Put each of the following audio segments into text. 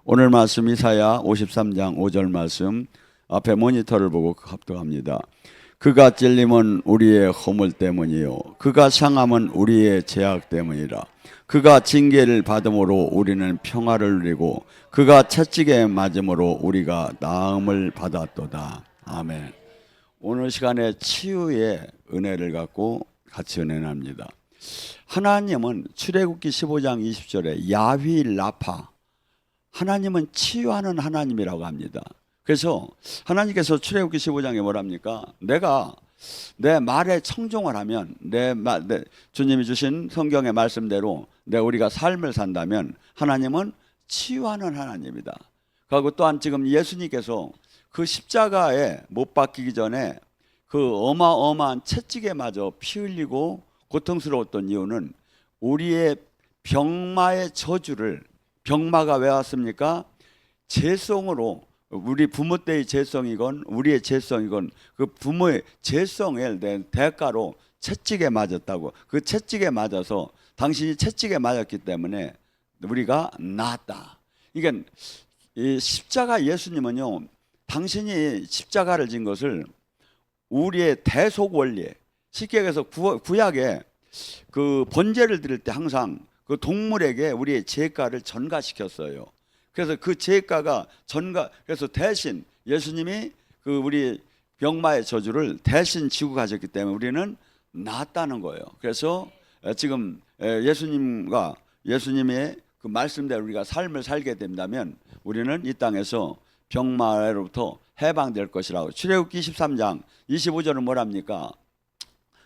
오늘 말씀 이사야 53장 5절 말씀 앞에 모니터를 보고 합독합니다. 그가 찔림은 우리의 허물 때문이요 그가 상함은 우리의 죄악 때문이라. 그가 징계를 받음으로 우리는 평화를 누리고 그가 채찍에 맞음으로 우리가 나음을 받았도다. 아멘. 오늘 시간에 치유의 은혜를 갖고 같이 은혜 납니다. 하나님은 출애굽기 15장 20절에 야휘 라파, 하나님은 치유하는 하나님이라고 합니다. 그래서 하나님께서 출애굽기 15장에 뭐랍니까? 내가 내 말에 청종을 하면 주님이 주신 성경의 말씀대로 우리가 삶을 산다면 하나님은 치유하는 하나님이다. 그리고 또한 지금 예수님께서 그 십자가에 못 박히기 전에 그 어마어마한 채찍에 맞아 피 흘리고 고통스러웠던 이유는 우리의 병마의 저주를, 병마가 왜 왔습니까? 죄성으로, 우리 부모 때의 죄성이건 우리의 죄성이건 그 부모의 죄성에 낸 대가로 채찍에 맞았다고. 그 채찍에 맞아서 당신이 채찍에 맞았기 때문에 우리가 나았다. 이게 이 십자가 예수님은요, 당신이 십자가를 진 것을 우리의 대속 원리에, 쉽게 얘기해서 구약에 그 번제를 드릴 때 항상 그 동물에게 우리의 죄가를 전가시켰어요. 그래서 그 죄가가 그래서 대신 예수님이 그 우리 병마의 저주를 대신 지고 가셨기 때문에 우리는 낫다는 거예요. 그래서 지금 예수님의 그 말씀대로 우리가 삶을 살게 된다면 우리는 이 땅에서 병마로부터 해방될 것이라고. 출애굽기 23장 25절은 뭐랍니까?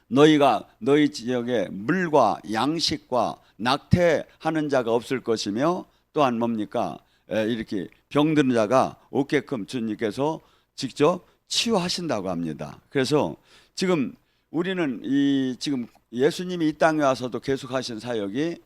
너희가 너희 지역에 물과 양식과 낙태하는 자가 없을 것이며 또한 뭡니까? 이렇게 병든 자가 없게끔 주님께서 직접 치유하신다고 합니다. 그래서 지금 우리는 지금 예수님이 이 땅에 와서도 계속하신 사역이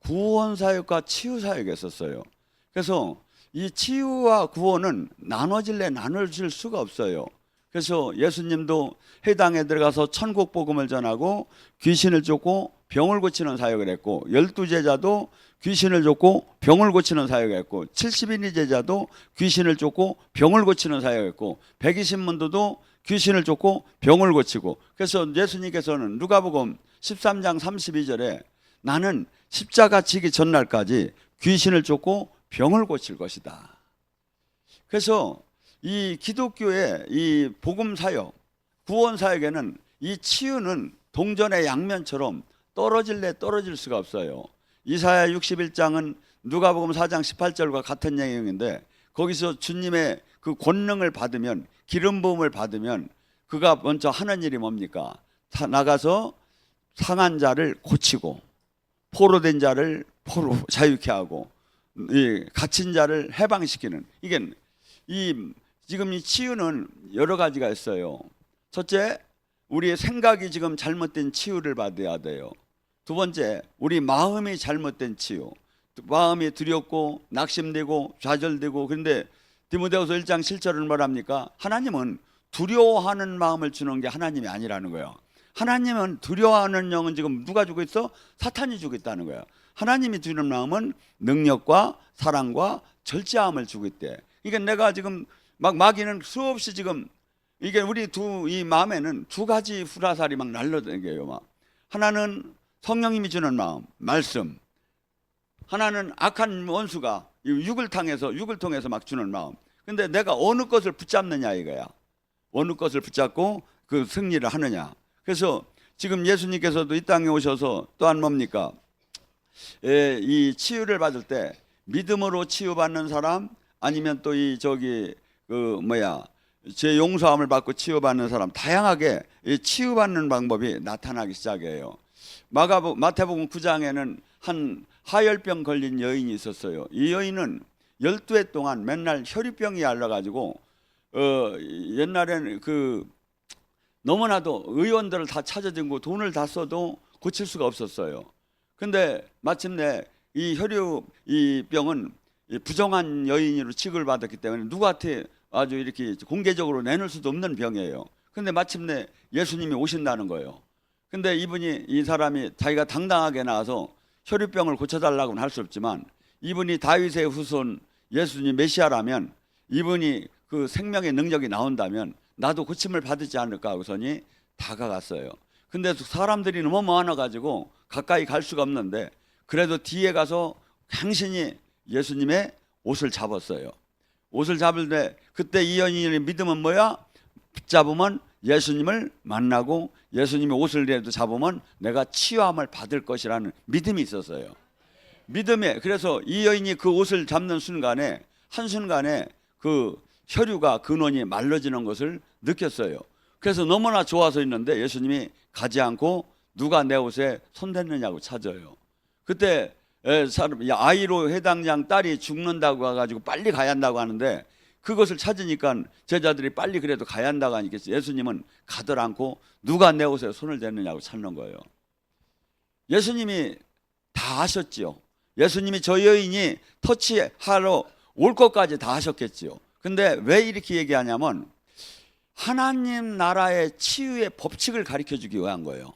구원 사역과 치유 사역이었어요. 그래서 이 치유와 구원은 나눠질 수가 없어요. 그래서 예수님도 회당에 들어가서 천국 복음을 전하고 귀신을 쫓고 병을 고치는 사역을 했고, 12제자도 귀신을 쫓고 병을 고치는 사역을 했고, 70인의 제자도 귀신을 쫓고 병을 고치는 사역을 했고, 120문도도 귀신을 쫓고 병을 고치고. 그래서 예수님께서는 누가복음 13장 32절에 나는 십자가 지기 전날까지 귀신을 쫓고 병을 고칠 것이다. 그래서 이 기독교의 이 복음 사역, 구원 사역에는 이 치유는 동전의 양면처럼 떨어질 수가 없어요. 이사야 61장은 누가복음 4장 18절과 같은 내용인데, 거기서 주님의 그 권능을 받으면, 기름 부음을 받으면 그가 먼저 하는 일이 뭡니까? 나가서 상한 자를 고치고, 포로된 자를 자유케 하고, 갇힌 자를 해방시키는. 이게 지금 이 치유는 여러 가지가 있어요. 첫째, 우리의 생각이 지금 잘못된 치유를 받아야 돼요. 두 번째, 우리 마음이 잘못된 치유. 마음이 두렵고 낙심되고 좌절되고. 그런데 디모데후서 1장 7절은 뭐랍니까? 하나님은 두려워하는 마음을 주는 게 하나님이 아니라는 거예요. 하나님은 두려워하는 영은 지금 누가 주고 있어? 사탄이 주고 있다는 거예요. 하나님이 주는 마음은 능력과 사랑과 절제함을 주고 있대. 이게 내가 지금 마귀는 수없이 지금, 이게 우리 이 마음에는 두 가지 후라살이 날려다녀요. 하나는 성령님이 주는 마음, 말씀. 하나는 악한 원수가 육을 통해서 막 주는 마음. 근데 내가 어느 것을 붙잡느냐 이거야. 어느 것을 붙잡고 그 승리를 하느냐. 그래서 지금 예수님께서도 이 땅에 오셔서 또한 뭡니까? 이 치유를 받을 때 믿음으로 치유받는 사람, 아니면 또 죄 용서함을 받고 치유받는 사람, 다양하게 이 치유받는 방법이 나타나기 시작해요. 마태복음 9장에는 한 하열병 걸린 여인이 있었어요. 이 여인은 12해 동안 맨날 혈유병이 앓아가지고 옛날에는 너무나도 의원들을 다 찾아다니고 돈을 다 써도 고칠 수가 없었어요. 근데 마침내 이 병은 부정한 여인으로 취급을 받았기 때문에 누구한테 아주 이렇게 공개적으로 내놓을 수도 없는 병이에요. 근데 마침내 예수님이 오신다는 거예요. 근데 이 사람이 자기가 당당하게 나와서 혈유병을 고쳐달라고는 할 수 없지만, 이분이 다윗의 후손 예수님 메시아라면 이분이 그 생명의 능력이 나온다면 나도 고침을 받지 않을까 하고서니 다가갔어요. 근데 사람들이 너무 많아가지고 가까이 갈 수가 없는데 그래도 뒤에 가서 간신히 예수님의 옷을 잡았어요. 옷을 잡을 때 그때 이 여인의 믿음은 뭐야? 붙잡으면 예수님을 만나고 예수님의 옷을라도 잡으면 내가 치유함을 받을 것이라는 믿음이 있었어요. 믿음에, 그래서 이 여인이 그 옷을 잡는 순간에 한순간에 그 혈유가 근원이 말라지는 것을 느꼈어요. 그래서 너무나 좋아서 있는데 예수님이 가지 않고 누가 내 옷에 손댔느냐고 찾아요. 그때 아이로 해당장 딸이 죽는다고 해가지고 빨리 가야 한다고 하는데 그것을 찾으니까 제자들이 빨리 그래도 가야 한다고 하니까 예수님은 가들 않고 누가 내 옷에 손을 댔느냐고 찾는 거예요. 예수님이 다 하셨지요. 예수님이 저 여인이 터치하러 올 것까지 다 하셨겠지요. 근데 왜 이렇게 얘기하냐면 하나님 나라의 치유의 법칙을 가르쳐 주기 위한 거예요.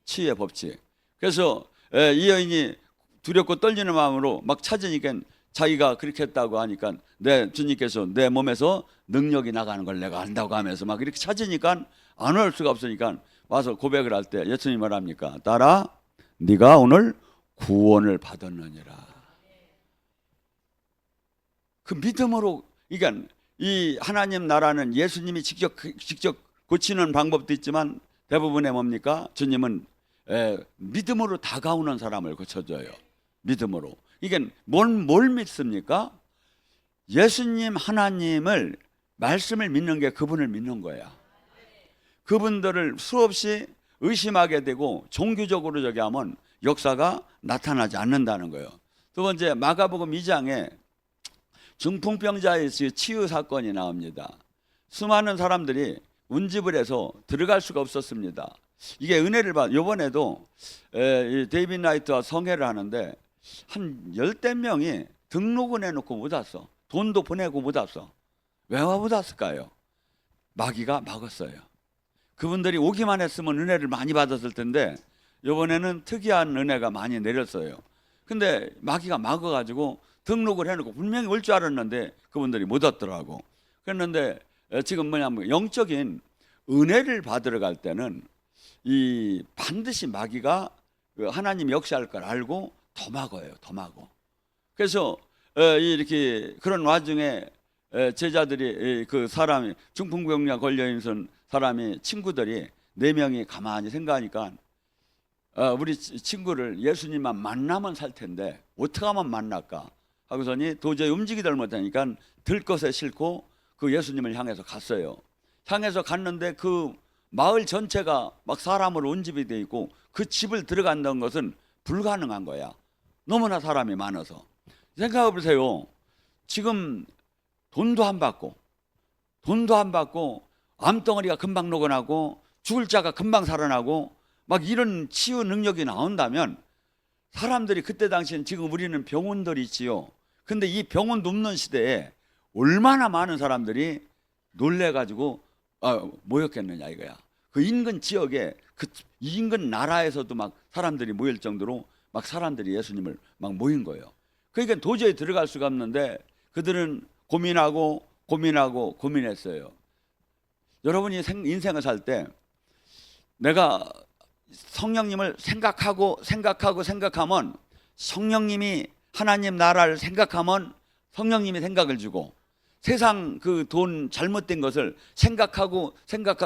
치유의 법칙. 그래서 이 여인이 두렵고 떨리는 마음으로 막 찾으니까 자기가 그렇게 했다고 하니까 내 주님께서 내 몸에서 능력이 나가는 걸 내가 안다고 하면서 막 이렇게 찾으니까 안 올 수가 없으니까 와서 고백을 할 때 예수님이 말합니까? 딸아, 네가 오늘 구원을 받았느니라. 그 믿음으로, 그러니까 이 하나님 나라는 예수님이 직접 고치는 방법도 있지만 대부분의 뭡니까? 주님은 믿음으로 다가오는 사람을 고쳐줘요. 믿음으로. 이게 뭘 믿습니까? 예수님 하나님을 말씀을 믿는 게 그분을 믿는 거야. 그분들을 수없이 의심하게 되고 종교적으로 저기 하면 역사가 나타나지 않는다는 거예요. 두 번째, 마가복음 2장에 중풍병자의 치유 사건이 나옵니다. 수많은 사람들이 운집을 해서 들어갈 수가 없었습니다. 이게 은혜를 받. 이번에도 데이빗 나이트와 성회를 하는데 한 10대 명이 등록은 해놓고 못 왔어. 돈도 보내고 못 왔어. 왜 못 왔을까요? 마귀가 막았어요. 그분들이 오기만 했으면 은혜를 많이 받았을 텐데 이번에는 특이한 은혜가 많이 내렸어요. 근데 마귀가 막아가지고 등록을 해놓고 분명히 올 줄 알았는데 그분들이 못 왔더라고. 그랬는데 지금 뭐냐면 영적인 은혜를 받으러 갈 때는 이 반드시 마귀가 하나님 역사할 걸 알고 더 막아요. 더 막어. 그래서 이렇게 그런 와중에 제자들이 그 사람이 중풍병자 걸려 있는 사람이 친구들이 4명이 가만히 생각하니까 우리 친구를 예수님만 만나면 살 텐데 어떻게 하면 만날까 하고서니 도저히 움직이들 못하니까 들 것에 싣고 그 예수님을 향해서 갔어요. 향해서 갔는데 그 마을 전체가 막 사람으로 온집이 돼 있고 그 집을 들어간다는 것은 불가능한 거야. 너무나 사람이 많아서. 생각해 보세요. 지금 돈도 안 받고 암덩어리가 금방 녹아나고 죽을 자가 금방 살아나고 막 이런 치유 능력이 나온다면 사람들이 그때 당시엔 지금 우리는 병원들이 있지요. 근데 이 병원 눕는 시대에 얼마나 많은 사람들이 놀래가지고 모였겠느냐 이거야. 그 인근 지역에 그 인근 나라에서도 막 사람들이 모일 정도로 막 사람들이 예수님을 막 모인 거예요. 그러니까 도저히 들어갈 수가 없는데 그들은 고민했어요. 여러분이 인생을 살 때 내가 성령님을 생각하면 성령님이 하나님 나라를 생각하면 성령님이 생각을 주고 세상 그 돈 잘못된 것을 생각하고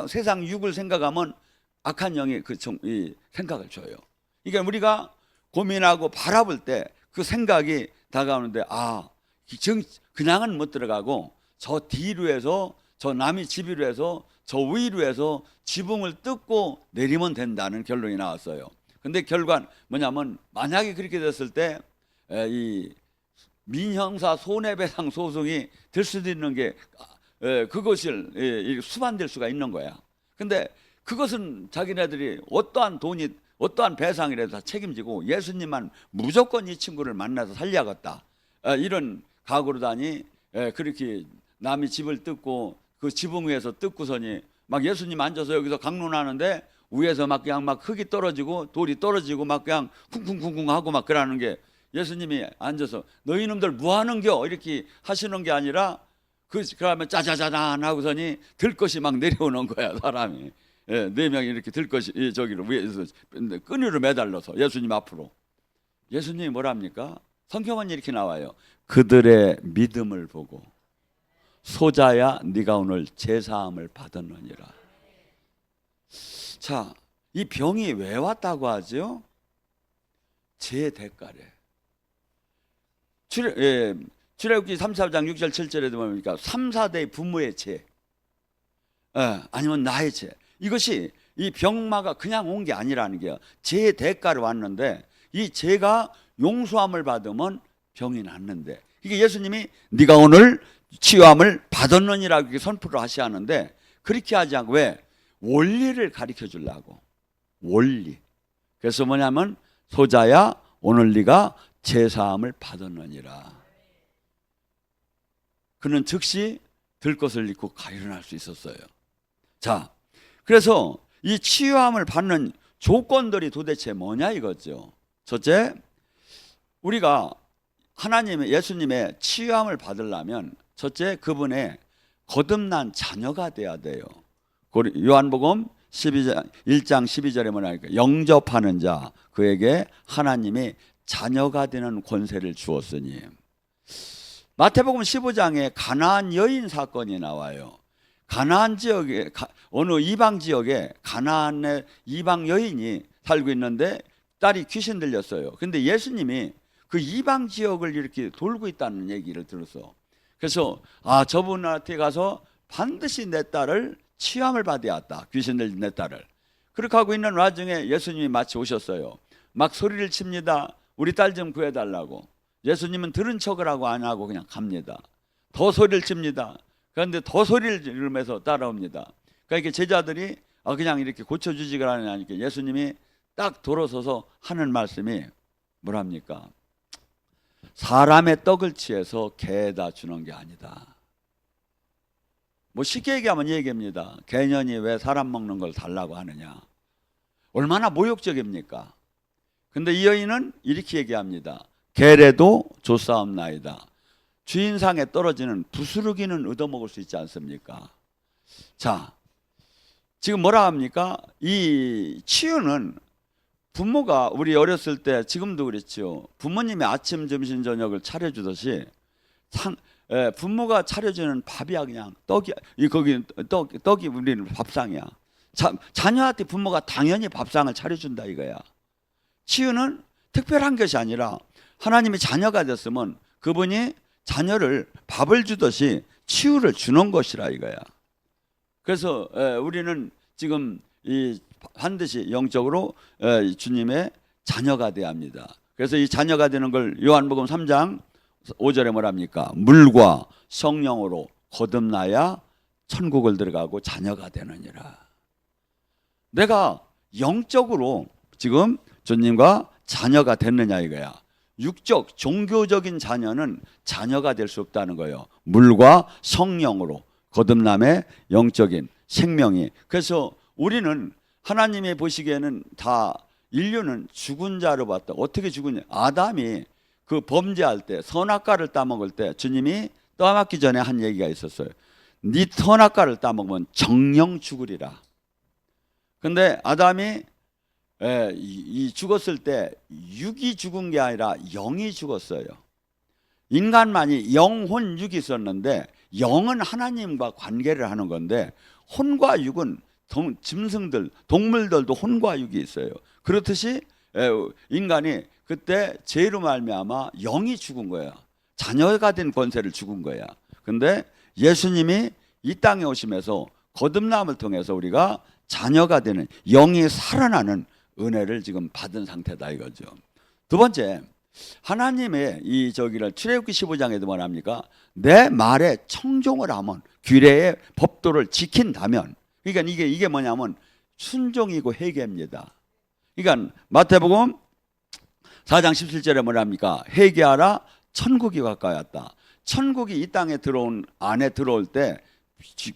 세상 육을 생각하면 악한 영이 이 생각을 줘요. 그러니까 우리가 고민하고 바라볼 때 그 생각이 다가오는데 그냥은 못 들어가고 저 뒤로 해서 저 남이 집위로 해서 저 위로 해서 지붕을 뜯고 내리면 된다는 결론이 나왔어요. 근데 결과는 뭐냐면 만약에 그렇게 됐을 때 이 민형사 손해배상 소송이 될 수도 있는 게 그것을 수반될 수가 있는 거야. 근데 그것은 자기네들이 어떠한 돈이 어떠한 배상이라도 다 책임지고 예수님만 무조건 이 친구를 만나서 살려야겠다 이런 각오로다니 그렇게 남이 집을 뜯고 그 지붕 위에서 뜯고서니 막 예수님 앉아서 여기서 강론하는데 위에서 막 그냥 막 흙이 떨어지고 돌이 떨어지고 막 그냥 쿵쿵쿵쿵 하고 막 그러는 게 예수님이 앉아서 너희 놈들 뭐 하는겨 이렇게 하시는 게 아니라 그러면 짜자자잔 하고서니 들것이 막 내려오는 거야, 사람이. 예, 4명이 이렇게 들것이 저기로 위에서 끈으로 매달려서 예수님 앞으로. 예수님이 뭐랍니까? 성경은 이렇게 나와요. 그들의 믿음을 보고 소자야 네가 오늘 제사함을 받았느니라. 자, 이 병이 왜 왔다고 하죠? 죄 대가래. 출애굽기 3, 4장 6절 7절에도 보니까 3, 4대의 부모의 죄, 아니면 나의 죄, 이것이 이 병마가 그냥 온 게 아니라는 게요. 죄의 대가로 왔는데 이 죄가 용서함을 받으면 병이 낫는데, 이게 예수님이 네가 오늘 치유함을 받았느니라고 이렇게 선포를 하시는데, 그렇게 하지 않고 왜? 원리를 가르쳐 주려고. 원리. 그래서 뭐냐면 소자야 오늘 네가 제사함을 받았느니라. 그는 즉시 들것을 입고 일어날 수 있었어요. 자, 그래서 이 치유함을 받는 조건들이 도대체 뭐냐 이거죠. 첫째, 우리가 하나님의 예수님의 치유함을 받으려면 첫째 그분의 거듭난 자녀가 돼야 돼요. 요한복음 1장 12절에 뭐냐니까 영접하는 자 그에게 하나님이 자녀가 되는 권세를 주었으니. 마태복음 15장에 가나안 여인 사건이 나와요. 가나안 지역에 어느 이방 지역에 가나안의 이방 여인이 살고 있는데 딸이 귀신 들렸어요. 근데 예수님이 그 이방 지역을 이렇게 돌고 있다는 얘기를 들었어. 그래서 저분한테 가서 반드시 내 딸을 치유함을 받아야 한다. 귀신 들린 내 딸을. 그렇게 하고 있는 와중에 예수님이 마치 오셨어요. 막 소리를 칩니다. 우리 딸 좀 구해달라고. 예수님은 들은 척을 하고 안 하고 그냥 갑니다. 더 소리를 칩니다. 그런데 더 소리를 지르면서 따라옵니다. 그러니까 제자들이 그냥 이렇게 고쳐주지가 않으니까 예수님이 딱 돌아서서 하는 말씀이 뭐랍니까? 사람의 떡을 취해서 개에다 주는 게 아니다. 뭐 쉽게 얘기하면 이 얘기입니다. 개년이 왜 사람 먹는 걸 달라고 하느냐. 얼마나 모욕적입니까? 근데 이 여인은 이렇게 얘기합니다. 개래도 조사옵나이다. 주인상에 떨어지는 부스러기는 얻어먹을 수 있지 않습니까? 자, 지금 뭐라 합니까? 이 치유는 부모가 우리 어렸을 때 지금도 그렇죠. 부모님이 아침, 점심, 저녁을 차려주듯이 부모가 차려주는 밥이야. 그냥 떡이 거기 떡이 우리는 밥상이야. 자녀한테 부모가 당연히 밥상을 차려준다 이거야. 치유는 특별한 것이 아니라 하나님의 자녀가 됐으면 그분이 자녀를 밥을 주듯이 치유를 주는 것이라 이거야. 그래서 우리는 지금 반드시 영적으로 주님의 자녀가 되어야 합니다. 그래서 이 자녀가 되는 걸 요한복음 3장 5절에 뭐랍니까? 물과 성령으로 거듭나야 천국을 들어가고 자녀가 되느니라. 내가 영적으로 지금 주님과 자녀가 됐느냐 이거야. 육적 종교적인 자녀는 자녀가 될 수 없다는 거예요. 물과 성령으로 거듭남의 영적인 생명이. 그래서 우리는 하나님이 보시기에는 다 인류는 죽은 자로 봤다. 어떻게 죽으냐? 아담이 그 범죄할 때 선악과를 따먹을 때 주님이 떠맡기 전에 한 얘기가 있었어요. 네 선악과를 따먹으면 정령 죽으리라. 근데 아담이 죽었을 때 육이 죽은 게 아니라 영이 죽었어요. 인간만이 영혼 육이 있었는데 영은 하나님과 관계를 하는 건데 혼과 육은 짐승들, 동물들도 혼과 육이 있어요. 그렇듯이 인간이 그때 죄로 말미암아 영이 죽은 거야. 자녀가 된 권세를 죽은 거야. 근데 예수님이 이 땅에 오시면서 거듭남을 통해서 우리가 자녀가 되는 영이 살아나는 은혜를 지금 받은 상태다 이거죠. 두 번째, 하나님의 이 출애굽기 15장에도 뭐랍니까? 내 말에 청종을 하면, 규례의 법도를 지킨다면, 그러니까 이게 뭐냐면 순종이고 회개입니다. 그러니까 마태복음 4장 17절에 뭐랍니까? 회개하라, 천국이 가까이 왔다. 천국이 이 땅에 안에 들어올 때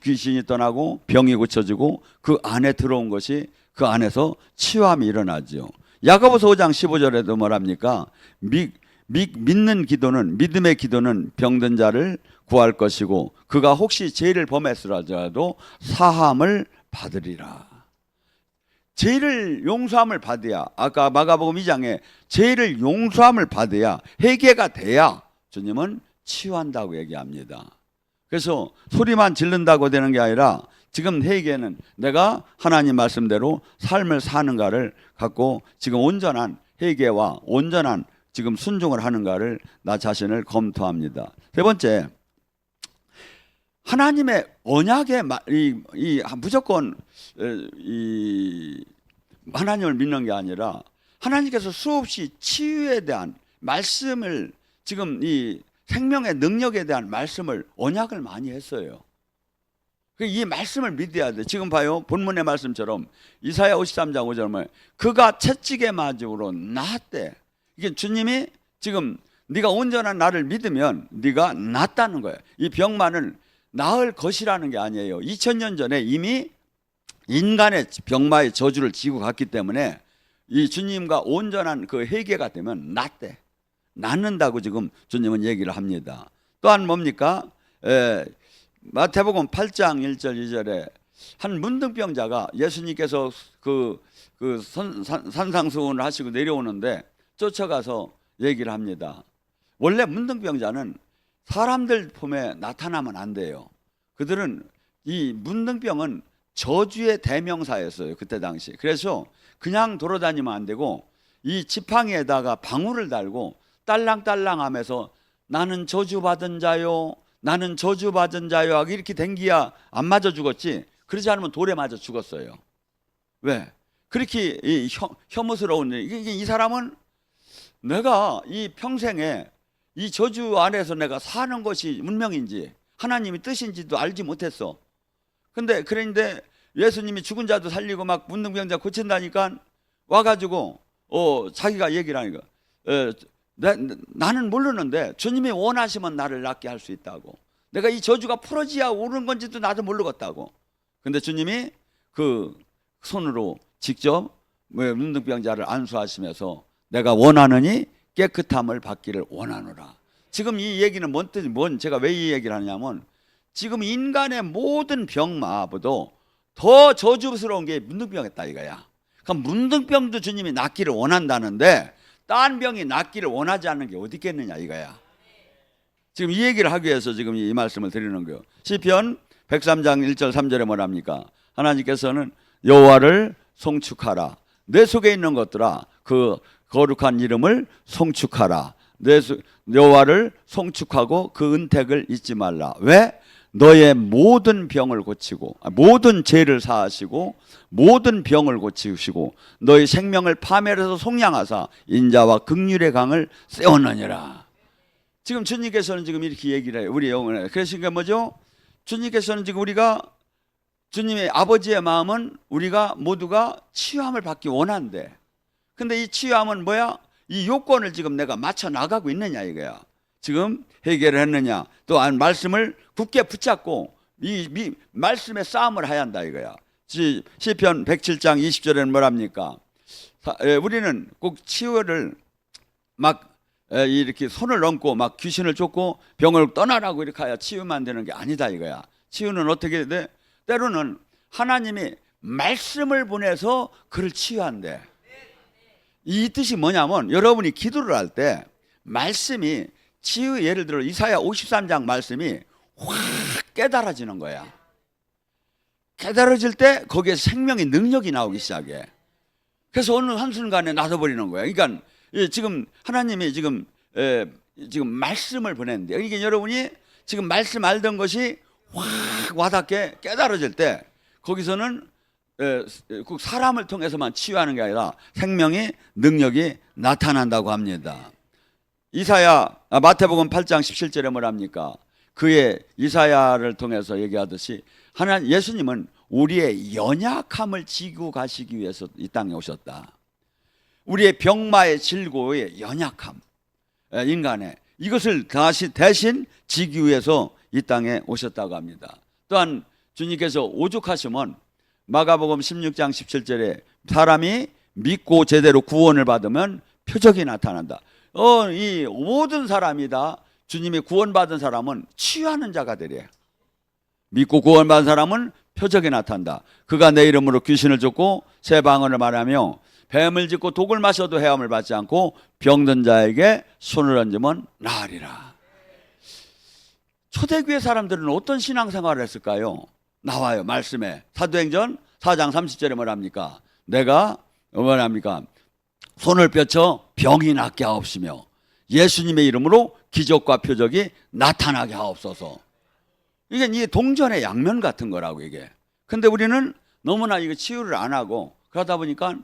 귀신이 떠나고 병이 고쳐지고 그 안에 들어온 것이 그 안에서 치유함이 일어나죠. 야고보서 5장 15절에도 뭐랍니까? 믿는 기도는, 믿음의 기도는 병든 자를 구할 것이고 그가 혹시 죄를 범했으라도 사함을 받으리라. 죄를 용서함을 받아야, 아까 마가복음 2장에 죄를 용서함을 받아야, 회개가 돼야 주님은 치유한다고 얘기합니다. 그래서 소리만 지른다고 되는 게 아니라 지금 회개는 내가 하나님 말씀대로 삶을 사는가를 갖고 지금 온전한 회개와 온전한 지금 순종을 하는가를 나 자신을 검토합니다. 세 번째, 하나님의 언약에 무조건 하나님을 믿는 게 아니라 하나님께서 수없이 치유에 대한 말씀을, 지금 이 생명의 능력에 대한 말씀을, 언약을 많이 했어요. 이 말씀을 믿어야 돼. 지금 봐요, 본문의 말씀처럼 이사야 53장 5절에 보면 그가 채찍의 맞음으로 나았대. 이게 주님이 지금 네가 온전한 나를 믿으면 네가 낫다는 거예요. 이 병만을 나을 것이라는 게 아니에요. 2000년 전에 이미 인간의 병마의 저주를 지고 갔기 때문에 이 주님과 온전한 그 회개가 되면 낫대. 낫는다고 지금 주님은 얘기를 합니다. 또한 뭡니까? 마태복음 8장 1절 2절에 한 문둥병자가 예수님께서 산상수훈을 하시고 내려오는데 쫓아가서 얘기를 합니다. 원래 문둥병자는 사람들 품에 나타나면 안 돼요. 그들은, 이 문둥병은 저주의 대명사였어요, 그때 당시. 그래서 그냥 돌아다니면 안 되고 이 지팡이에다가 방울을 달고 딸랑딸랑 하면서 나는 저주받은 자요, 나는 저주받은 자요 하고 이렇게 댕기야 안 맞아 죽었지, 그러지 않으면 돌에 맞아 죽었어요. 왜? 그렇게 혐오스러운 일. 이 사람은 내가 이 평생에 이 저주 안에서 내가 사는 것이 운명인지 하나님의 뜻인지도 알지 못했어. 그런데 예수님이 죽은 자도 살리고 막 문둥병자 고친다니까 와가지고 자기가 얘기를 하니까 나는 모르는데 주님이 원하시면 나를 낫게 할 수 있다고. 내가 이 저주가 풀어지야 오는 건지도 나도 모르겠다고. 근데 주님이 그 손으로 직접 문둥병자를 안수하시면서 내가 원하느니 깨끗함을 받기를 원하노라. 지금 이 얘기는 제가 왜 이 얘기를 하냐면 지금 인간의 모든 병마보다 더 저주스러운 게 문둥병이었다 이거야. 그럼 문둥병도 주님이 낫기를 원한다는데 딴 병이 낫기를 원하지 않는 게 어디 있겠느냐 이거야. 지금 이 얘기를 하기 위해서 지금 이 말씀을 드리는 거예요. 시편 103장 1절 3절에 뭐랍니까? 하나님께서는 여호와를 송축하라. 내 속에 있는 것들아 그 거룩한 이름을 송축하라. 여호와를 송축하고 그 은택을 잊지 말라. 왜? 너의 모든 병을 고치고 모든 죄를 사하시고 모든 병을 고치시고 너의 생명을 파멸해서 속량하사 인자와 긍휼의 강을 세웠느니라. 지금 주님께서는 지금 이렇게 얘기를 해요. 우리 영혼에. 그래서 이게 뭐죠? 주님께서는 지금 주님의 아버지의 마음은 우리가 모두가 치유함을 받기 원한대. 근데 이 치유함은 뭐야? 이 요건을 지금 내가 맞춰 나가고 있느냐 이거야. 지금 해결을 했느냐, 또 말씀을 굳게 붙잡고 이 말씀의 싸움을 해야 한다 이거야. 시편 107장 20절에는 뭐랍니까? 우리는 꼭 치유를 막 이렇게 손을 얹고 막 귀신을 쫓고 병을 떠나라고 이렇게 해야 치유만 되는 게 아니다 이거야. 치유는 어떻게 돼? 때로는 하나님이 말씀을 보내서 그를 치유한대. 이 뜻이 뭐냐면 여러분이 기도를 할 때 말씀이 치유, 예를 들어 이사야 53장 말씀이 확 깨달아지는 거야. 깨달아질 때 거기에 생명의 능력이 나오기 시작해. 그래서 어느 한순간에 놔둬버리는 거야. 그러니까 지금 하나님이 지금 말씀을 보냈는데 이게 여러분이 지금 말씀 알던 것이 확 와닿게 깨달아질 때 거기서는 꼭 사람을 통해서만 치유하는 게 아니라 생명의 능력이 나타난다고 합니다. 마태복음 8장 17절에 뭐랍니까? 그의 이사야를 통해서 얘기하듯이 예수님은 우리의 연약함을 지고 가시기 위해서 이 땅에 오셨다. 우리의 병마의 질고의 연약함, 인간의 이것을 다시 대신 지기 위해서 이 땅에 오셨다고 합니다. 또한 주님께서 오죽하시면 마가복음 16장 17절에 사람이 믿고 제대로 구원을 받으면 표적이 나타난다. 이 모든 사람이 다 주님이 구원받은 사람은 치유하는 자가 되래. 믿고 구원받은 사람은 표적이 나타난다. 그가 내 이름으로 귀신을 쫓고 새 방언을 말하며 뱀을 짚고 독을 마셔도 해함을 받지 않고 병든 자에게 손을 얹으면 나으리라. 초대교회 사람들은 어떤 신앙생활을 했을까요? 나와요, 말씀에. 사도행전 4장 30절에 뭐랍니까? 내가 뭐랍니까? 손을 펴쳐 병이 낫게 하옵시며 예수님의 이름으로 기적과 표적이 나타나게 하옵소서. 이게 동전의 양면 같은 거라고, 이게. 근데 우리는 너무나 이거 치유를 안 하고 그러다 보니까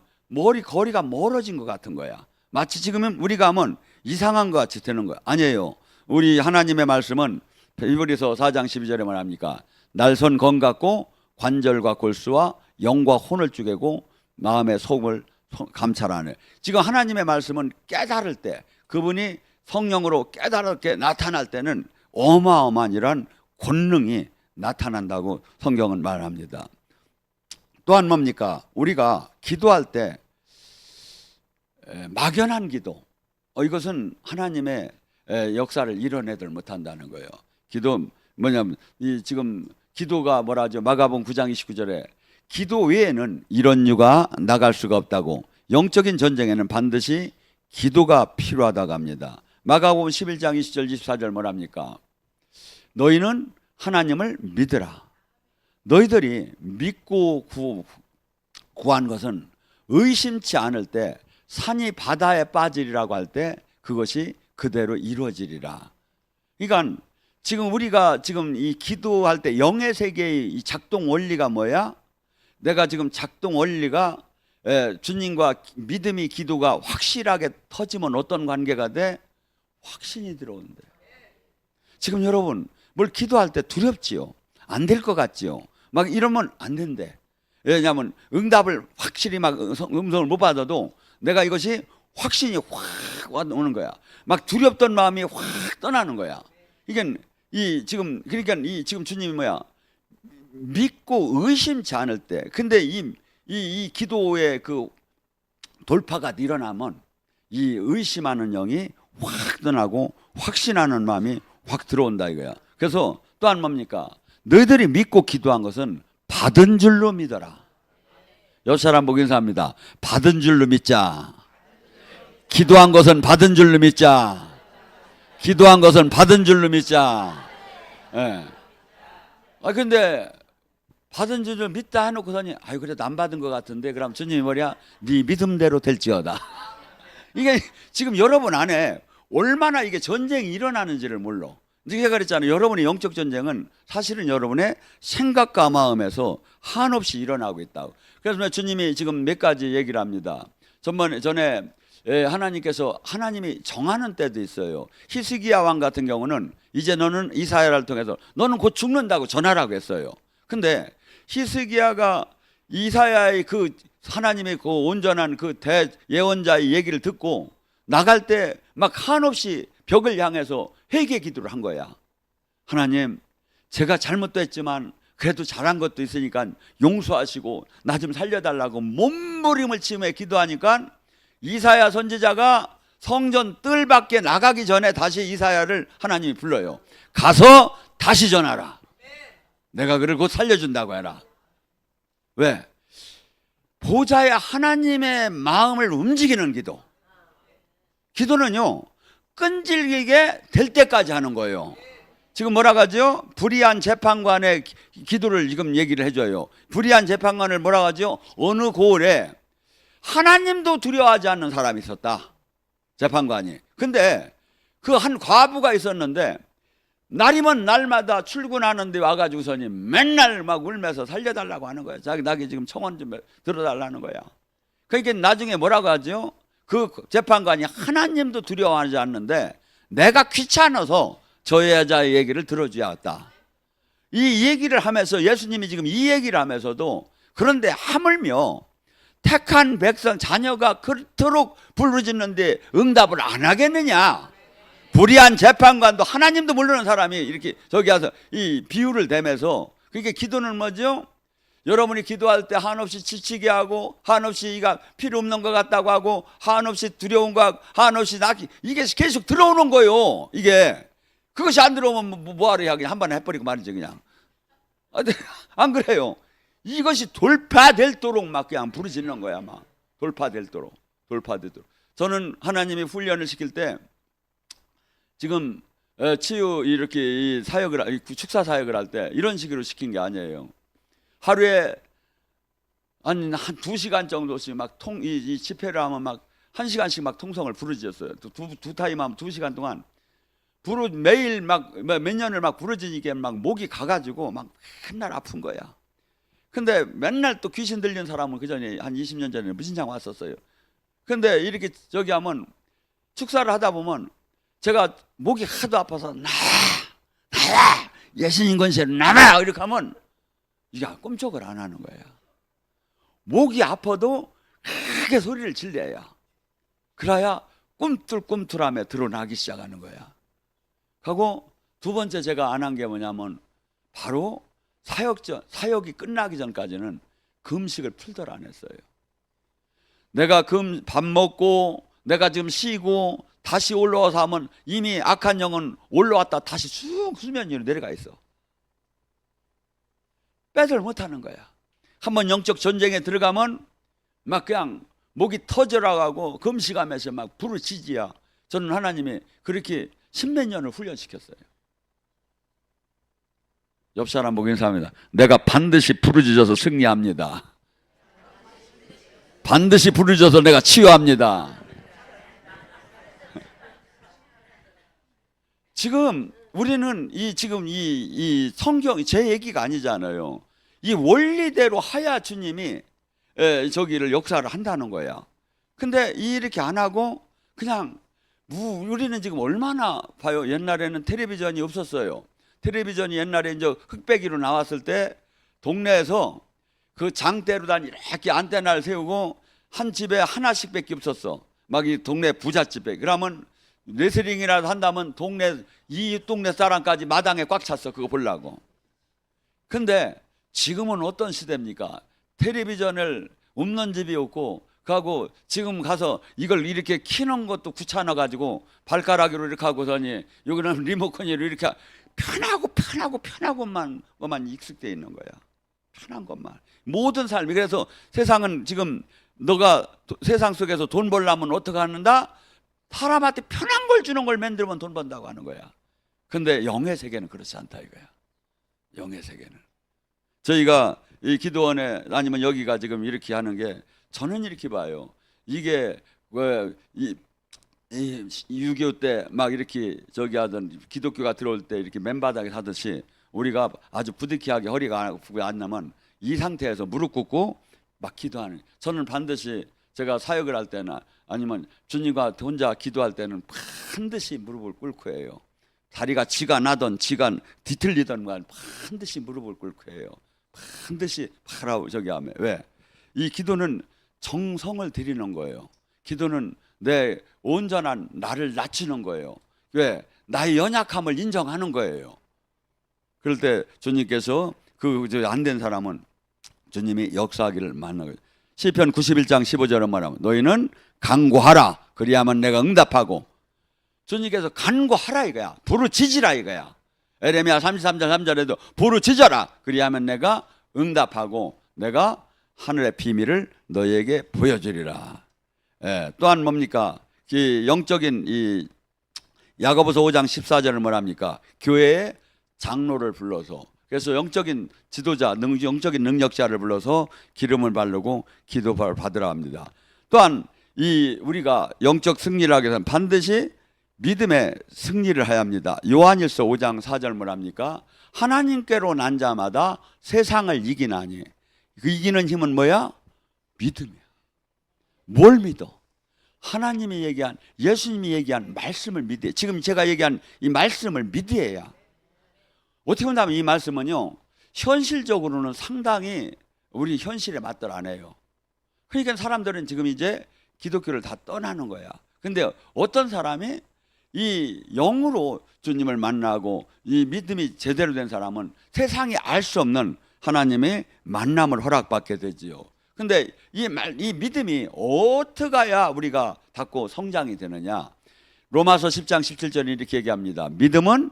거리가 멀어진 것 같은 거야. 마치 지금은 우리가 하면 이상한 것 같이 되는 거야. 아니에요. 우리 하나님의 말씀은 히브리서 4장 12절에 말합니까? 날선 검 같고 관절과 골수와 영과 혼을 쪼개고 마음의 속을 감찰하네. 지금 하나님의 말씀은 깨달을 때, 그분이 성령으로 깨달게 나타날 때는 어마어마한 이런 권능이 나타난다고 성경은 말합니다. 또한 뭡니까? 우리가 기도할 때 막연한 기도, 이것은 하나님의 역사를 이뤄내들 못한다는 거예요. 기도 뭐냐면 지금 기도가 뭐라죠? 마가복음 9장 29절에 기도 외에는 이런 유가 나갈 수가 없다고, 영적인 전쟁에는 반드시 기도가 필요하다고 합니다. 마가복음 11장 20절 24절 뭐랍니까? 너희는 하나님을 믿으라. 너희들이 믿고 구한 것은 의심치 않을 때 산이 바다에 빠지리라고 할 때 그것이 그대로 이루어지리라. 그러니까 지금 우리가 지금 이 기도할 때 영의 세계의 이 작동 원리가 뭐야? 내가 지금 작동 원리가 주님과 믿음이 기도가 확실하게 터지면 어떤 관계가 돼? 확신이 들어온대. 지금 여러분 뭘 기도할 때 두렵지요? 안 될 것 같지요? 막 이러면 안 된대. 왜냐하면 응답을 확실히 막 음성을 못 받아도 내가 이것이 확신이 확 오는 거야. 막 두렵던 마음이 확 떠나는 거야. 이게 지금 그러니까 지금 주님이 뭐야? 믿고 의심치 않을 때. 근데 이 기도의 그 돌파가 일어나면 이 의심하는 영이 확 떠나고 확신하는 마음이 확 들어온다 이거야. 그래서 또한 뭡니까? 너희들이 믿고 기도한 것은 받은 줄로 믿어라. 옆 사람 보고 인사합니다. 받은 줄로 믿자. 기도한 것은 받은 줄로 믿자. 기도한 것은 받은 줄로 믿자. 예. 근데 받은 줄로 믿다 해놓고서니 아유 그래도 안 받은 것 같은데, 그럼 주님이 뭐냐? 네 믿음대로 될지어다. 이게 지금 여러분 안에 얼마나 이게 전쟁이 일어나는지를 몰라. 제가 그랬잖아요. 여러분의 영적 전쟁은 사실은 여러분의 생각과 마음에서 한없이 일어나고 있다고. 그래서 주님이 지금 몇 가지 얘기를 합니다. 전에 하나님께서 하나님이 정하는 때도 있어요. 히스기야 왕 같은 경우는 이제 너는 이사야를 통해서 너는 곧 죽는다고 전하라고 했어요. 근데 히스기야가 이사야의 그 하나님의 그 온전한 그 대예언자의 얘기를 듣고 나갈 때 막 한없이 벽을 향해서 회개 기도를 한 거야. 하나님, 제가 잘못도 했지만 그래도 잘한 것도 있으니까 용서하시고 나 좀 살려달라고 몸부림을 치며 기도하니까 이사야 선지자가 성전 뜰 밖에 나가기 전에 다시 이사야를 하나님이 불러요. 가서 다시 전하라. 내가 그를 곧 살려준다고 해라. 왜? 보좌의 하나님의 마음을 움직이는 기도. 기도는요, 끈질기게 될 때까지 하는 거예요. 지금 뭐라고 하죠? 불의한 재판관의 기도를 지금 얘기를 해줘요. 불의한 재판관을 뭐라고 하죠? 어느 고을에 하나님도 두려워하지 않는 사람이 있었다. 재판관이. 근데 그 한 과부가 있었는데 날이면 날마다 출근하는데 와가지고서니 맨날 막 울면서 살려달라고 하는 거야. 자기 지금 청원 좀 들어달라는 거야. 그러니까 나중에 뭐라고 하죠? 그 재판관이 하나님도 두려워하지 않는데 내가 귀찮아서 저 여자의 얘기를 들어줘야겠다. 이 얘기를 하면서 예수님이 지금 이 얘기를 하면서도 그런데 하물며 택한 백성 자녀가 그토록 부르짖는데 응답을 안 하겠느냐? 불의한 재판관도 하나님도 모르는 사람이 이렇게 저기 와서 이 비유를 대면서 그게 기도는 뭐죠? 여러분이 기도할 때 한없이 지치게 하고, 한없이 이가 필요 없는 것 같다고 하고, 한없이 두려운 거, 한없이 낙이, 이게 계속 들어오는 거예요. 이게 그것이 안 들어오면 뭐하러 해? 그냥 한 번에 해버리고 말이지 그냥. 안 그래요? 이것이 돌파될도록 막 그냥 부르짖는 거야. 막 돌파될도록. 저는 하나님이 훈련을 시킬 때 지금 치유 이렇게 이 사역을, 축사 사역을 할 때 이런 식으로 시킨 게 아니에요. 하루에 한 2시간 정도씩 막 이 집회를 하면 막 1시간씩 막 통성을 부르짖었어요. 두 타임 하면 2시간 동안 매일 막 몇 년을 막 부르짖으니까 막 목이 가가지고 막 맨날 아픈 거야. 근데 맨날 또 귀신 들린 사람은 그 전에 한 20년 전에 무신장 왔었어요. 근데 이렇게 저기 하면 축사를 하다 보면 제가 목이 하도 아파서 나와 예수님 권세로 나와 이렇게 하면 이게 꼼짝을 안 하는 거야. 목이 아파도 크게 소리를 질러야, 그래야 꿈틀꿈틀함에 드러나기 시작하는 거야. 하고 두 번째 제가 안 한 게 뭐냐면 바로 사역이 끝나기 전까지는 금식을 풀들 안 했어요. 내가 밥 먹고 내가 지금 쉬고 다시 올라와서 하면 이미 악한 영은 올라왔다 다시 쑥 수면 위로 내려가 있어. 빼들 못하는 거야. 한번 영적 전쟁에 들어가면 막 그냥 목이 터져나가고 금식하면서 막 부르짖지야. 저는 하나님이 그렇게 10몇 년을 훈련시켰어요. 옆 사람 보고 인사합니다. 내가 반드시 부르짖어서 승리합니다. 반드시 부르짖어서 내가 치유합니다. 지금 우리는 지금 이 성경 제 얘기가 아니잖아요. 이 원리대로 하야 주님이 저기를 역사를 한다는 거야. 근데 이렇게 안 하고 그냥 우리는 지금 얼마나 봐요. 옛날에는 텔레비전이 없었어요. 텔레비전이 옛날에 이제 흑백이로 나왔을 때 동네에서 그 장대로다 이렇게 안테나를 세우고 한 집에 하나씩밖에 없었어. 막 이 동네 부잣집에. 그러면 레슬링이라도 한다면 이 동네 사람까지 마당에 꽉 찼어. 그거 보려고. 근데 지금은 어떤 시대입니까? 텔레비전을 없는 집이 없고, 가고 지금 가서 이걸 이렇게 키는 것도 귀찮아 가지고 발가락으로 이렇게 하고서니 여기는 리모컨으로 이렇게 편하고만 익숙되어 있는 거야. 편한 것만. 모든 삶이. 그래서 세상은 지금 너가 세상 속에서 돈 벌려면 어떻게 하는다? 사람한테 편한 걸 주는 걸 만들면 돈 번다고 하는 거야. 근데 영의 세계는 그렇지 않다 이거야. 영의 세계는. 저희가 이 기도원에 아니면 여기가 지금 이렇게 하는 게, 저는 이렇게 봐요. 이게 왜 6.25 때 막 이렇게 저기 하던 기독교가 들어올 때 이렇게 맨바닥에 하듯이 우리가 아주 부득이하게 허리가 아프고 안 나면 이 상태에서 무릎 꿇고 막 기도하는. 저는 반드시 제가 사역을 할 때나 아니면 주님과 혼자 기도할 때는 반드시 무릎을 꿇고 해요. 다리가 지가 나던 지가 뒤틀리던 건 반드시 무릎을 꿇고 해요. 반드시 파라고 저기 하면. 왜? 이 기도는 정성을 드리는 거예요. 기도는 내 온전한 나를 낮추는 거예요. 왜? 나의 연약함을 인정하는 거예요. 그럴 때 주님께서 안 된 사람은 주님이 역사하기를 만나고, 시편 91장 15절에 말하면 너희는 간구하라 그리하면 내가 응답하고. 주님께서 간구하라 이거야. 부르짖으라 이거야. 에레미야 33장 3절에도 부르짖어라 그리하면 내가 응답하고 내가 하늘의 비밀을 너희에게 보여주리라. 또한 뭡니까? 영적인 이 야고보서 5장 14절을 뭐랍니까? 교회의 장로를 불러서, 그래서 영적인 지도자, 영적인 능력자를 불러서 기름을 바르고 기도를 받으라 합니다. 또한 우리가 영적 승리를 하기 위해서는 반드시 믿음의 승리를 해야 합니다. 요한일서 5장 4절 뭐랍니까? 하나님께로 난 자마다 세상을 이기나니. 그 이기는 힘은 뭐야? 믿음이야. 뭘 믿어? 하나님이 얘기한, 예수님이 얘기한 말씀을 믿어야. 지금 제가 얘기한 이 말씀을 믿어야. 어떻게 본다면 이 말씀은요, 현실적으로는 상당히 우리 현실에 맞들 안 해요. 그러니까 사람들은 지금 이제 기독교를 다 떠나는 거야. 근데 어떤 사람이 이 영으로 주님을 만나고 이 믿음이 제대로 된 사람은 세상이 알 수 없는 하나님의 만남을 허락받게 되지요. 근데 이 믿음이 어떻게 해야 우리가 닫고 성장이 되느냐? 로마서 10장 17절에 이렇게 얘기합니다. 믿음은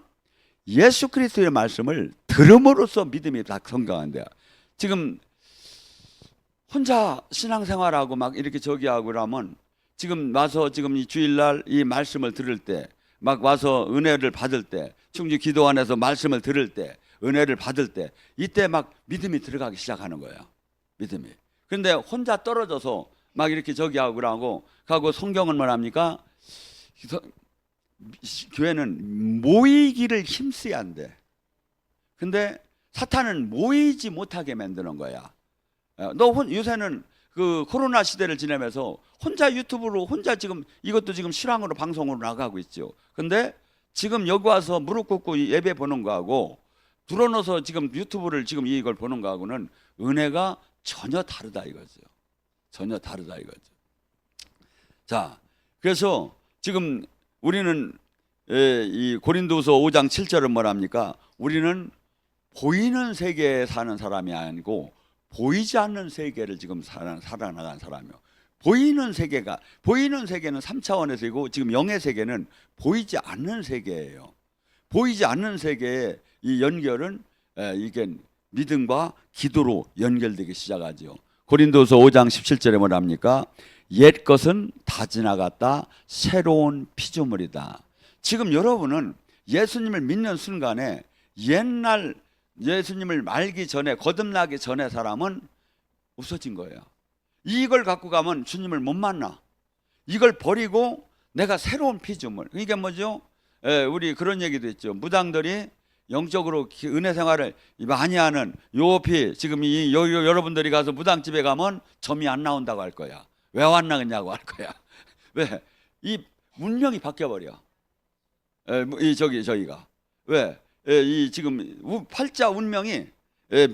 예수 그리스도의 말씀을 들음으로써 믿음이 다 성장한대요. 지금 혼자 신앙생활하고 막 이렇게 저기 하고 그러면 지금 와서 지금 이 주일날 이 말씀을 들을 때 막 와서 은혜를 받을 때 충주 기도 안에서 말씀을 들을 때 은혜를 받을 때 이때 막 믿음이 들어가기 시작하는 거예요. 믿음이. 그런데 혼자 떨어져서 막 이렇게 저기 하고 그러고 가고 성경은 뭐랍니까? 교회는 모이기를 힘써야 한대. 근데 사탄은 모이지 못하게 만드는 거야. 너 요새는 그 코로나 시대를 지내면서 혼자 유튜브로 혼자 지금 이것도 지금 실황으로 방송으로 나가고 있죠. 근데 지금 여기 와서 무릎 꿇고 예배 보는 거하고 들어넣어서 지금 유튜브를 지금 이걸 보는 거하고는 은혜가 전혀 다르다 이거죠. 전혀 다르다 이거죠. 자, 그래서 지금 우리는 이 고린도서 5장 7절은 뭐랍니까? 우리는 보이는 세계에 사는 사람이 아니고 보이지 않는 세계를 지금 살아나간 사람이요. 보이는 세계는 3차원의 세계고 지금 영의 세계는 보이지 않는 세계예요. 보이지 않는 세계의 이 연결은 이게 믿음과 기도로 연결되기 시작하죠. 고린도서 5장 17절에 뭐랍니까? 옛 것은 다 지나갔다 새로운 피조물이다. 지금 여러분은 예수님을 믿는 순간에 옛날 예수님을 알기 전에 거듭나기 전에 사람은 없어진 거예요. 이걸 갖고 가면 주님을 못 만나. 이걸 버리고 내가 새로운 피조물. 이게 뭐죠? 우리 그런 얘기도 있죠. 무당들이 영적으로 은혜 생활을 많이 하는 요피 지금 여러분들이 가서 무당집에 가면 점이 안 나온다고 할 거야. 왜 안 나겠냐고 할 거야. 왜? 이 문명이 바뀌어 버려. 저희가 왜? 이 지금 팔자 운명이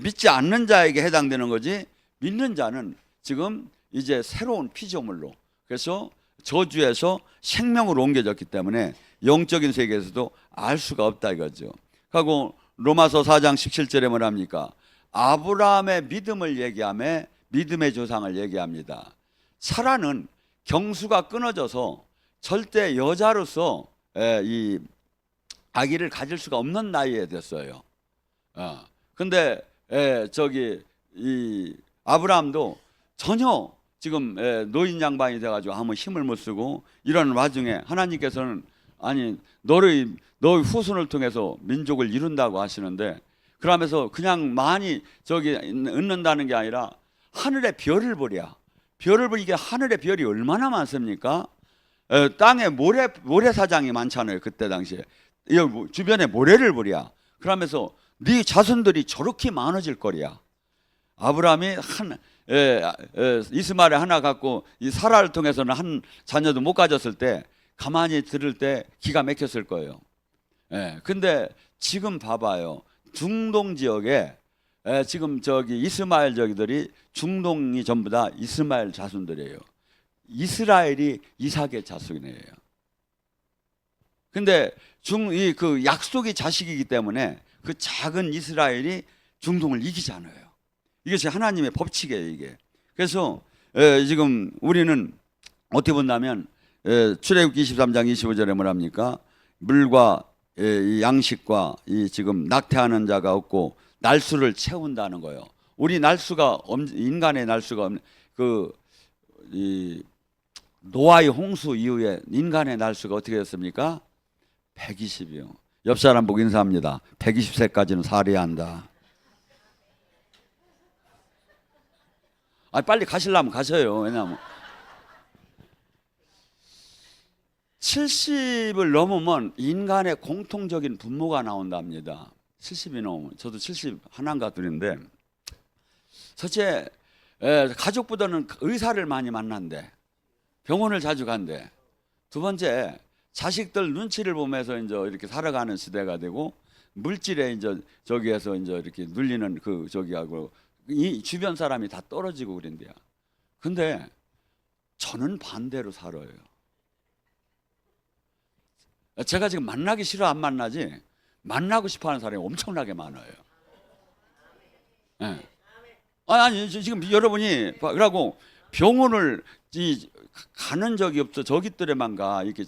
믿지 않는 자에게 해당되는 거지 믿는 자는 지금 이제 새로운 피조물로 그래서 저주에서 생명으로 옮겨졌기 때문에 영적인 세계에서도 알 수가 없다 이거죠. 하고 로마서 4장 17절에 뭐랍니까? 아브라함의 믿음을 얘기하며 믿음의 조상을 얘기합니다. 사라는 경수가 끊어져서 절대 여자로서 이 아기를 가질 수가 없는 나이에 됐어요. 근데 이 아브라함도 전혀 지금 노인 양반이 돼가지고 아무 힘을 못 쓰고 이런 와중에 하나님께서는 아니 너의 후손을 통해서 민족을 이룬다고 하시는데 그러면서 그냥 많이 얻는다는 게 아니라 하늘의 별을 보랴. 별을 보니 이게 하늘의 별이 얼마나 많습니까? 땅에 모래사장이 많잖아요. 그때 당시에 주변에 모래를 보랴. 그러면서 네 자손들이 저렇게 많아질 거랴. 아브라함이 이스마엘 하나 갖고 이 사라를 통해서는 한 자녀도 못 가졌을 때 가만히 들을 때 기가 막혔을 거예요. 근데 지금 봐봐요. 중동 지역에 지금 이스마엘 저기들이 중동이 전부 다 이스마엘 자손들이에요. 이스라엘이 이삭의 자손이에요. 근데 그 약속의 자식이기 때문에 그 작은 이스라엘이 중동을 이기잖아요. 이것이 하나님의 법칙이에요, 이게. 그래서 지금 우리는 어떻게 본다면 출애굽기 23장 25절에 뭐랍니까? 물과 이 양식과 이 지금 낙태하는 자가 없고 날수를 채운다는 거예요. 우리 날수가 인간의 날수가 없는 이 노아의 홍수 이후에 인간의 날수가 어떻게 됐습니까? 120이요. 옆 사람 보고 인사합니다. 120세까지는 살아야 한다. 빨리 가시려면 가셔요. 왜냐하면 70을 넘으면 인간의 공통적인 분모가 나온답니다. 70이 넘으면 저도 70 하나인가 둘인데 첫째 가족보다는 의사를 많이 만난대. 병원을 자주 간대. 두 번째 자식들 눈치를 보면서 이제 이렇게 살아가는 시대가 되고 물질에 이제 저기에서 이제 이렇게 눌리는 그 저기하고 이 주변 사람이 다 떨어지고 그런대요. 근데 저는 반대로 살아요. 제가 지금 만나기 싫어 안 만나지 만나고 싶어하는 사람이 엄청나게 많아요. 예. 아니 지금 여러분이 그러고 병원을 가는 적이 없어. 저기 때에만 가. 이렇게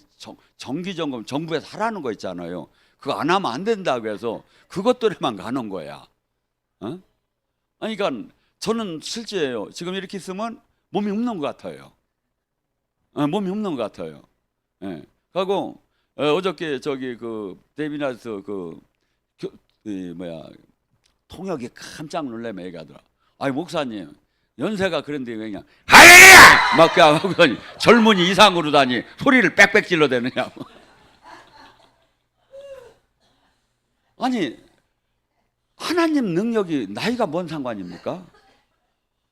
정기 점검 정부에서 하라는 거 있잖아요. 그거 안 하면 안 된다 그래서 그것들에만 가는 거야. 어? 아니, 그러니까 저는 실제예요. 지금 이렇게 있으면 몸이 없는 것 같아요. 몸이 없는 것 같아요. 예. 하고 어저께 저기 그 데비나스 뭐야 통역이 깜짝 놀래며 얘기하더라. 아니 목사님 연세가 그런데 그냥 할렐루야 막 그냥 하고 젊은이 이상으로 다니 소리를 빽빽 질러대느냐고. 아니 하나님 능력이 나이가 뭔 상관입니까?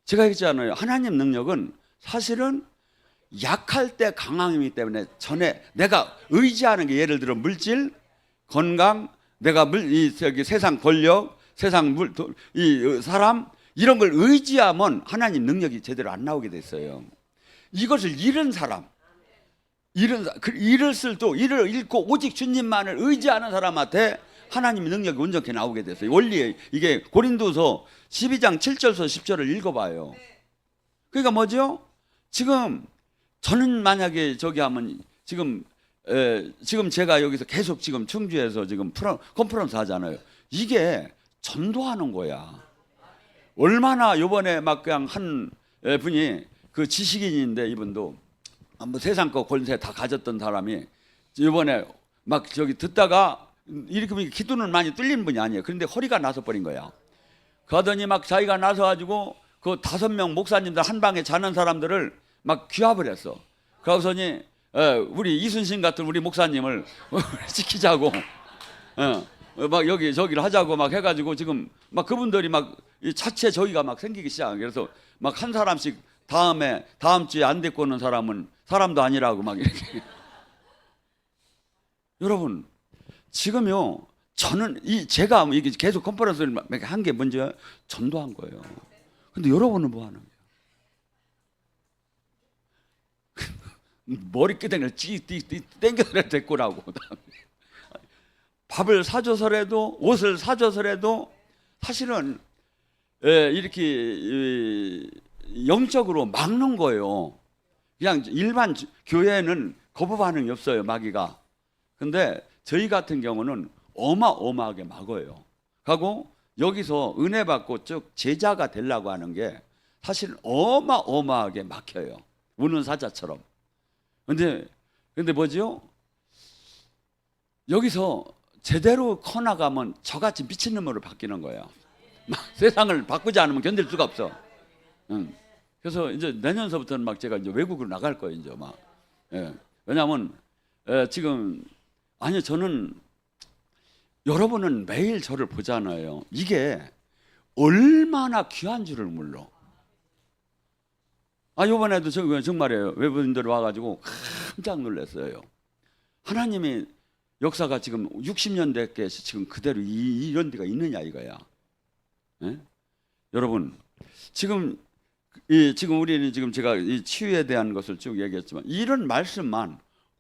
제가 얘기했잖아요. 하나님 능력은 사실은 약할 때 강함이기 때문에 전에 내가 의지하는 게 예를 들어 물질, 건강, 내가 저기 세상 권력, 세상 이 사람 이런 걸 의지하면 하나님 능력이 제대로 안 나오게 됐어요. 이것을 잃은 사람, 잃었을 또 이를 잃고 오직 주님만을 의지하는 사람한테 하나님의 능력이 온전히 나오게 됐어요. 원리 이게 고린도서 12장 7절에서 10절을 읽어봐요. 그러니까 뭐죠? 지금 저는 만약에 저기 하면 지금 제가 여기서 계속 지금 청주에서 지금 컨퍼런스 하잖아요. 이게 전도하는 거야. 얼마나 요번에 막 그냥 한 분이 그 지식인인데 이분도 뭐 세상 거 권세 다 가졌던 사람이 이번에 막 저기 듣다가 이렇게 보니까 기도는 많이 뚫린 분이 아니에요. 그런데 허리가 나서 버린 거야. 그러더니 막 자기가 나서 가지고 그 5명 목사님들 한 방에 자는 사람들을 막 귀합을 했어. 그러고서니 우리 이순신 같은 우리 목사님을 지키자고 막 여기 저기를 하자고 막 해가지고 지금 막 그분들이 막 자체 저기가 막 생기기 시작. 그래서 막 한 사람씩 다음 주에 안 데리고 오는 사람은 사람도 아니라고 막 이렇게. 여러분 지금요 저는 제가 이게 계속 컨퍼런스를 한 게 먼저 전도한 거예요. 근데 여러분은 뭐 하는 거예요? 머리끄댕이를 땡겨서 데꼬라고. 밥을 사줘서라도 옷을 사줘서라도 사실은 이렇게 영적으로 막는 거예요. 그냥 일반 교회는 거부 반응이 없어요. 마귀가. 근데 저희 같은 경우는 어마어마하게 막어요. 하고 여기서 은혜 받고 쭉 제자가 되려고 하는 게 사실 어마어마하게 막혀요. 우는 사자처럼. 근데 뭐죠? 여기서 제대로 커나가면 저같이 미친놈으로 바뀌는 거예요. 막 세상을 바꾸지 않으면 견딜 수가 없어. 그래서 이제 내년서부터는 막 제가 이제 외국으로 나갈 거예요. 이제 막. 왜냐하면 지금 아니 저는 여러분은 매일 저를 보잖아요. 이게 얼마나 귀한 줄을 몰라. 이번에도 정말이에요. 외부인들 와가지고 깜짝 놀랐어요. 하나님의 역사가 지금 60년 됐게 지금 그대로 이런 데가 있느냐 이거야. 여러분 지금 우리는 지금 제가 이 치유에 대한 것을 쭉 얘기했지만 이런 말씀만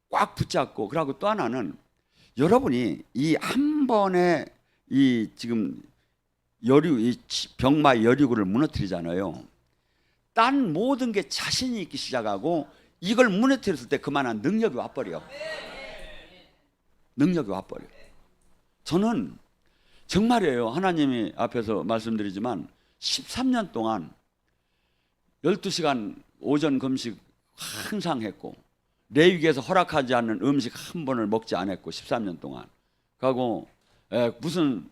꽉 붙잡고 그러고 또 하나는 여러분이 이 한 번에 이 지금 이 병마 여리구를 무너뜨리잖아요. 딴 모든 게 자신이 있기 시작하고 이걸 무너뜨렸을 때 그만한 능력이 와버려. 능력이 와버려. 저는 정말이에요. 하나님이 앞에서 말씀드리지만 13년 동안 12시간 오전 금식 항상 했고 레위기에서 허락하지 않는 음식 한 번을 먹지 않았고 13년 동안. 그리고 무슨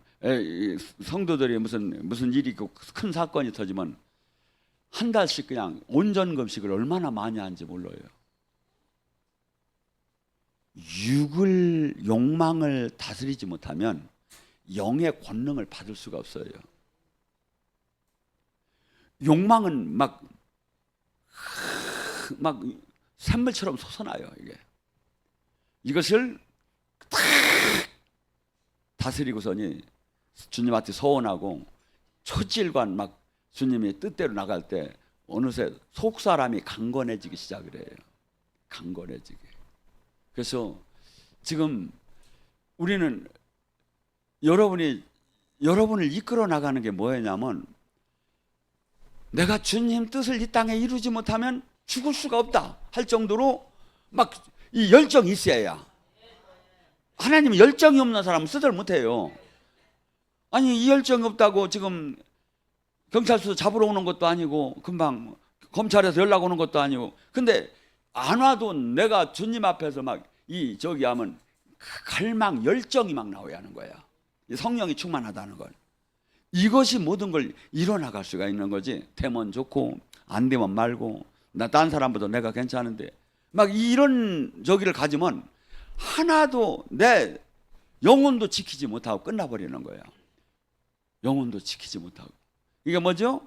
성도들이 무슨 일이 있고 큰 사건이 터지면 한 달씩 그냥 온전 금식을 얼마나 많이 하는지 몰라요. 욕망을 다스리지 못하면 영의 권능을 받을 수가 없어요. 욕망은 막 샘물처럼 솟아나요. 이것을 탁 다스리고서니 주님한테 서원하고 초질관 막 주님이 뜻대로 나갈 때 어느새 속 사람이 강건해지기 시작을 해요. 강건해지게. 그래서 지금 우리는 여러분을 이끌어 나가는 게 뭐냐면 내가 주님 뜻을 이 땅에 이루지 못하면 죽을 수가 없다 할 정도로 막 이 열정이 있어야. 하나님은 열정이 없는 사람은 쓰들 못해요. 아니 이 열정이 없다고 지금 경찰서 잡으러 오는 것도 아니고 금방 검찰에서 연락 오는 것도 아니고 근데 안 와도 내가 주님 앞에서 막 이 저기 하면 갈망 열정이 막 나와야 하는 거야. 성령이 충만하다는 걸. 이것이 모든 걸 이뤄나갈 수가 있는 거지. 되면 좋고 안 되면 말고 나 딴 사람보다 내가 괜찮은데 막 이런 저기를 가지면 하나도 내 영혼도 지키지 못하고 끝나버리는 거야. 영혼도 지키지 못하고. 이게 뭐죠?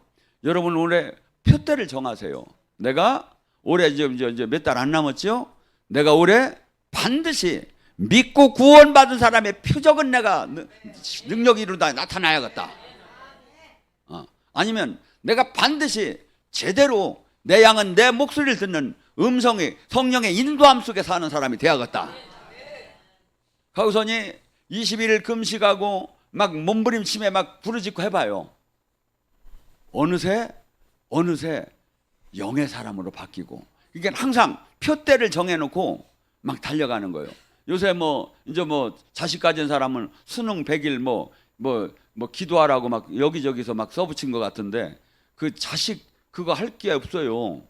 여러분 올해 표대를 정하세요. 내가 올해 이제 몇 달 안 남았죠? 내가 올해 반드시 믿고 구원받은 사람의 표적은 내가 능력이 이루다 나타나야겠다. 아니면 내가 반드시 제대로 내 양은 내 목소리를 듣는 음성의 성령의 인도함 속에 사는 사람이 되야겠다. 거기서니 21일 금식하고 막 몸부림침에 막 부르짖고 해봐요. 어느새 영의 사람으로 바뀌고 이게 항상 표대를 정해놓고 막 달려가는 거예요. 요새 뭐 이제 뭐 자식 가진 사람은 수능 100일 뭐 기도하라고 막 여기저기서 막 써붙인 것 같은데 그 자식 그거 할 게 없어요.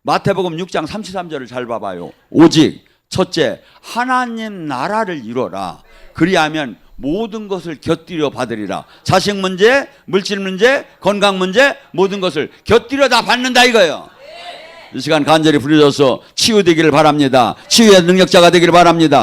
마태복음 6장 33절을 잘 봐봐요. 오직 첫째 하나님 나라를 이루어라. 그리하면 모든 것을 곁들여 받으리라. 자식 문제, 물질 문제, 건강 문제 모든 것을 곁들여 다 받는다 이거예요. 이 시간 간절히 부르셔서 치유되기를 바랍니다. 치유의 능력자가 되기를 바랍니다.